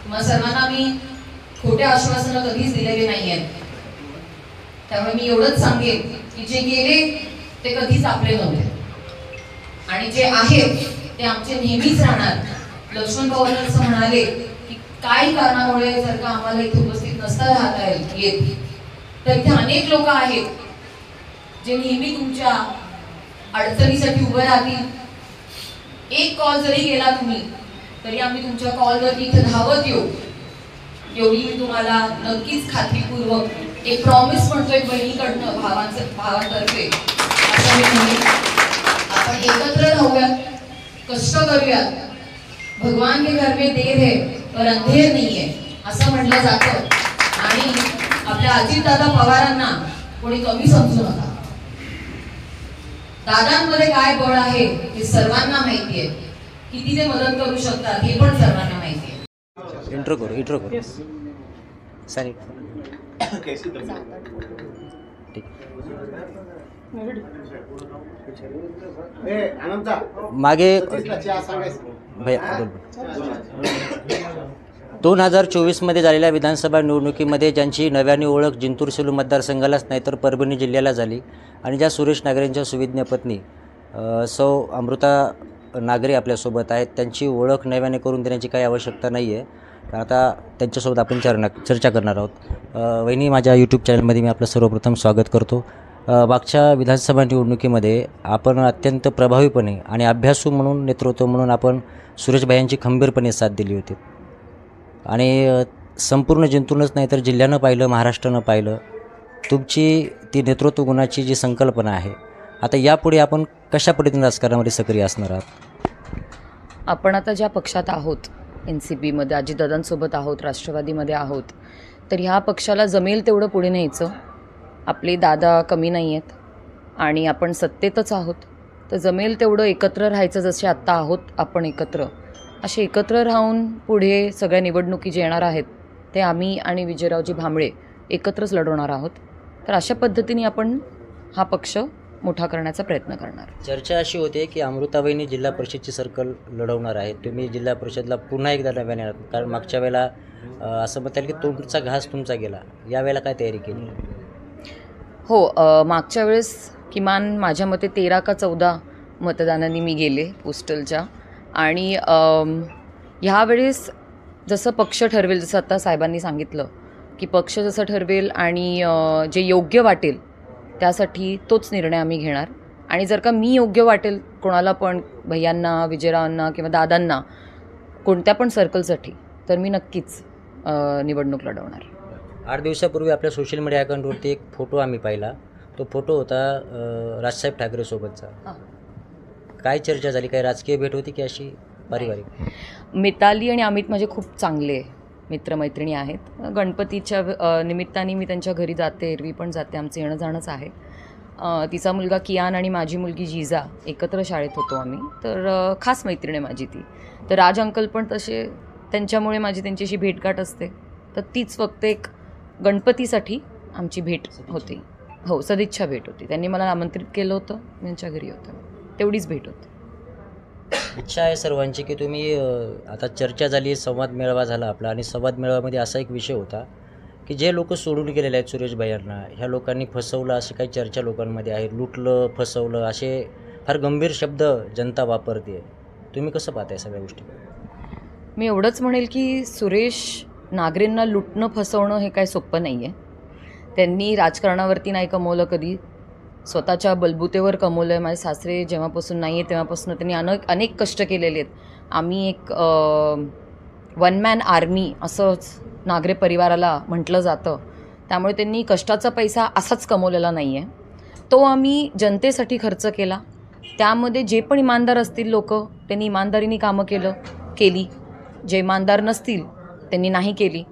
तुम्हाला सर्वांना मी खोटे आश्वासनं कधीच दिलेली नाही आहेत. त्यामुळे मी एवढंच सांगेन की जे गेले ते कधीच आपले नव्हते आणि जे आहेत ते आमचे नेहमीच राहणार. लक्ष्मण पवार असं म्हणाले की काही कारणामुळे जर का आम्हाला इथे उपस्थित नसता राहता येत तर इथे अनेक लोक आहेत जे नेहमी तुमच्या अडचणीसाठी उभे राहतील. एक कॉल जरी केला तुम्ही तरी आम्ही तुमच्या कॉलवरती इथे धावत येऊ, एवढी मी तुम्हाला नक्कीच खात्रीपूर्वक एक प्रॉमिस म्हणतोय बहिणीकडनं भावांतर्फे. असं मी म्हणेन आपण एकत्र राहूयात, कष्ट करूयात. भगवान के घर में देर है पर अंधेर नहीं है असं म्हटलं जातं आणि आपल्या अजितदादा पवारांना कोणी कमी समजू नका. दादांमध्ये काय बळ आहे हे सर्वांना माहिती आहे. किती ते मदत करू शकतात हे पण सर्वांना माहिती आहे. इंट्रो करू सॉरी मागे भैया 2024 झालेल्या विधानसभा निवडणुकीमध्ये ज्यांची नव्याने ओळख जिंतूर सेलू मतदारसंघालाच नाही तर परभणी जिल्ह्याला झाली आणि ज्या सुरेश नागरेंच्या सुविज्ञ पत्नी सौ अमृता नागरे आपल्यासोबत आहेत, त्यांची ओळख नव्याने करून देण्याची काही आवश्यकता नाही आहे. आता त्यांच्यासोबत आपण चर्चा करणार आहोत. वहिनी, माझ्या यूट्यूब चॅनलमध्ये मी आपलं सर्वप्रथम स्वागत करतो. मागच्या विधानसभा निवडणुकीमध्ये आपण अत्यंत प्रभावीपणे आणि अभ्यासू म्हणून नेतृत्व म्हणून आपण सुरेशभाईंची खंबीरपणे साथ दिली होती आणि संपूर्ण जिंतूरच नाही तर जिल्ह्यानं पाहिलं, महाराष्ट्रानं पाहिलं तुमची ती नेतृत्व गुणाची जी संकल्पना आहे. आता यापुढे आपण कशा पद्धतीने राजकारणामध्ये सक्रिय असणार आहात? आपण आता ज्या पक्षात आहोत, NCPमध्ये अजितदादांसोबत आहोत, राष्ट्रवादीमध्ये आहोत, तर ह्या पक्षाला जमेल तेवढं पुढे न्यायचं. आपले दादा कमी नाही आहेत आणि आपण सत्तेतच आहोत, तर जमेल तेवढं एकत्र राहायचं. जसे आत्ता आहोत आपण एकत्र, असे एकत्र राहून पुढे सगळ्या निवडणुकी जे येणार आहेत ते आम्ही आणि विजयरावजी भांबळे एकत्रच लढवणार आहोत. तर अशा पद्धतीने आपण हा पक्ष मोठा करण्याचा प्रयत्न करणार. चर्चा अशी होते की अमृताबाईंनी जिल्हा परिषदची सर्कल लढवणार आहे, तुम्ही जिल्हा परिषदला पुन्हा एकदा नव्याने येणार, कारण मागच्या वेळेला असं म्हणता येईल की तुमचा घास तुमचा गेला. यावेळेला काय तयारी केली? हो, मागच्या वेळेस किमान माझ्या मते 13 का 14 मतदानांनी मी गेले पोस्टलच्या आणि ह्यावेळेस जसं पक्ष ठरवेल, जसं आता साहेबांनी सांगितलं की पक्ष जसं ठरवेल आणि जे योग्य वाटेल त्यासाठी तोच निर्णय आम्ही घेणार. आणि जर का मी योग्य वाटेल कोणाला पण, भैयांना, विजयरावांना किंवा दादांना कोणत्या पण सर्कलसाठी, तर मी नक्कीच निवडणूक लढवणार. 8 दिवसापूर्वी आपल्या सोशल मीडिया अकाउंटवरती एक फोटो आम्ही पाहिला. तो फोटो होता राजसाहेब ठाकरेसोबतचा. काय चर्चा झाली? काय राजकीय भेट होती की अशी पारिवारिक? मिताली आणि अमित माझे खूप चांगले मित्रमैत्रिणी आहेत. गणपतीच्या निमित्ताने मी त्यांच्या घरी जाते, एरवी पण जाते, आमचं येणं जाणंच आहे. तिचा मुलगा कियान आणि माझी मुलगी जिजा एकत्र शाळेत होतो आम्ही, तर खास मैत्रीण आहे माझी ती. तर राज अंकल पण तसे, त्यांच्यामुळे माझी त्यांच्याशी भेटगाठ असते. तर तीच फक्त एक गणपतीसाठी आमची भेट होती. हो, सदिच्छा भेट होती. त्यांनी मला आमंत्रित केलं होतं, त्यांच्या घरी होतं, तेवढीच भेट होती. इच्छा आहे सर्वांची की तुम्ही, आता चर्चा झाली, संवाद मेळावा झाला आपला, आणि संवाद मेळाव्यामध्ये असा एक विषय होता की जे लोक सोडून गेलेले आहेत सुरेशभाईंना, ह्या लोकांनी फसवलं अशी काही चर्चा लोकांमध्ये आहे. लुटलं, फसवलं असे फार गंभीर शब्द जनता वापरते. तुम्ही कसं पाहताय सगळ्या गोष्टी? मी एवढंच म्हणेल की सुरेश नागरेंना लुटणं, फसवणं हे काय सोपं नाही आहे. त्यांनी राजकारणावरती नाही कमवलं कधी, स्वतःच्या बलबुतेवर कमवलं आहे. माझे सासरे जेव्हापासून नाही आहे तेव्हापासून त्यांनी अनेक कष्ट केलेले आहेत. आम्ही एक 1 मॅन आर्मी असंच नागरे परिवाराला म्हटलं जातं. त्यामुळे त्यांनी कष्टाचा पैसा असाच कमवलेला नाही आहे, तो आम्ही जनतेसाठी खर्च केला. त्यामध्ये जे पण इमानदार असतील लोक, त्यांनी इमानदारीने कामं केली. जे इमानदार नसतील त्यांनी नाही केली.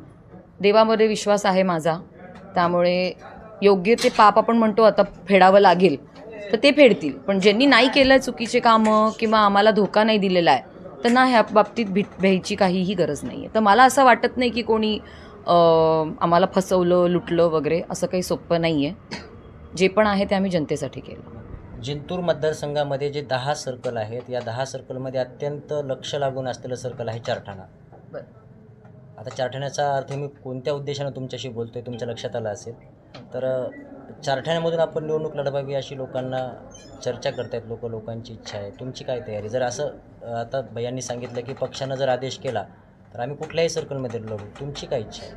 देवामध्ये विश्वास आहे माझा, त्यामुळे योग्य ते पाप आपण म्हणतो आता फेडावं लागेल तर ते फेडतील. पण ज्यांनी नाही केलं चुकीचे कामं किंवा आम्हाला धोका नाही दिलेला आहे, तर ना ह्या बाबतीत भ्यायची काहीही गरज नाही आहे. तर मला असं वाटत नाही की कोणी आम्हाला फसवलं, लुटलं वगैरे, असं काही सोपं नाही आहे. जे पण आहे ते आम्ही जनतेसाठी केलं. जिंतूर मतदारसंघामध्ये जे 10 सर्कल आहेत, या 10 सर्कलमध्ये अत्यंत लक्ष लागून असलेलं सर्कल आहे चारठाणा. आता चारठाण्याचा अर्थ मी कोणत्या उद्देशानं तुमच्याशी बोलतो आहे तुमच्या लक्षात आलं असेल. तर चारठाण्यामधून आपण निवडणूक लढवावी अशी लोकांना चर्चा करतायत लोकांची इच्छा आहे. तुमची काय तयारी? जर असं आता भैयांनी सांगितलं की पक्षानं जर आदेश केला तर आम्ही कुठल्याही सर्कलमध्ये लढू, तुमची काय इच्छा आहे?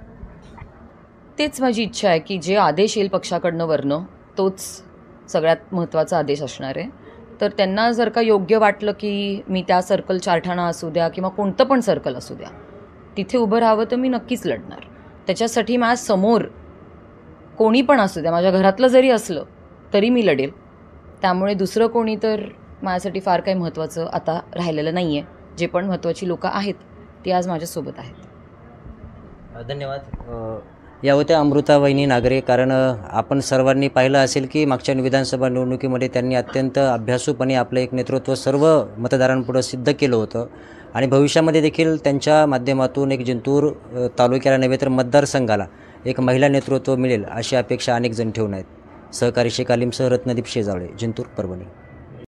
तेच माझी इच्छा आहे की जे आदेश येईल पक्षाकडनं वरनं तोच सगळ्यात महत्त्वाचा आदेश असणार आहे. तर त्यांना जर का योग्य वाटलं की मी त्या सर्कल चारठाणा असू द्या किंवा कोणतं पण सर्कल असू द्या तिथे उभं राहावं तर मी नक्कीच लढणार. त्याच्यासाठी माझ्यासमोर कोणी पण असू द्या, माझ्या घरातलं जरी असलं तरी मी लढेल. त्यामुळे दुसरं कोणी तर माझ्यासाठी फार काही महत्त्वाचं आता राहिलेलं नाही आहे. जे पण महत्त्वाची लोकं आहेत ती आज माझ्यासोबत आहेत. धन्यवाद. या होत्या अमृता वहिनी नागरे. कारण आपण सर्वांनी पाहिलं असेल की मागच्या विधानसभा निवडणुकीमध्ये त्यांनी अत्यंत अभ्यासूपणे आपलं एक नेतृत्व सर्व मतदारांपुढं सिद्ध केलं होतं आणि भविष्यामध्ये देखील त्यांच्या माध्यमातून एक जिंतूर तालुक्याला नव्हे तर मतदारसंघाला एक महिला नेतृत्व मिळेल अशी अपेक्षा अनेक जण ठेवून आहेत. सहकारी शेख आलिमसह रत्नदीप शेजावळे, जिंतूर, परभणी.